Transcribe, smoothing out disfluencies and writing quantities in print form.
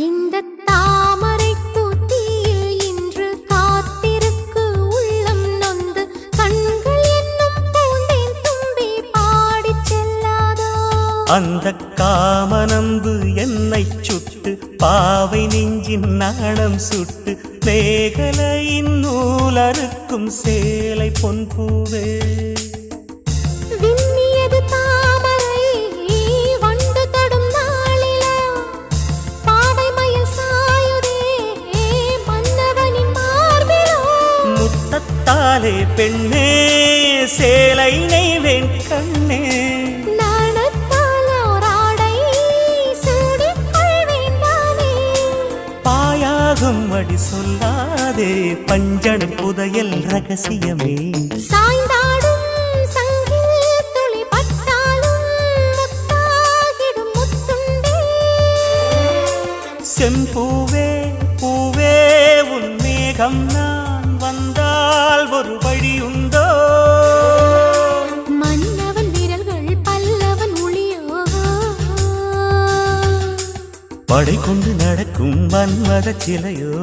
இந்த தாமரை பூத்தியில் இன்று காத்திருக்கு உள்ளம் நொந்து கண்கள் என்னும் பூந்தேன் தும்பி பாடிச் செல்லாதோ அந்த காமனம்பு என்னை சுட்டு பாவை நெஞ்சின் நாணம் சுட்டு மேகலையின் நூலறுக்கும் சேலை பொன்பூவே தாலே பெண்ணே சேலை நெய்வேன் கண்ணே பாயாகும் அடி சொல்லாதே பஞ்சணம் புதையல் ரகசியமே சாய்ந்தாடும் சங்கில் துளி பட்டாலும் முத்தாகிடும் முத்துண்டே செம்பூவே பூவே உன் மேகம் நான் வந்தால் ஒரு வழி உண்டோ மன்னவன் விரல்கள் பல்லவன் ஒளியோ படை கொண்டு நடக்கும் மன்மத சிலையோ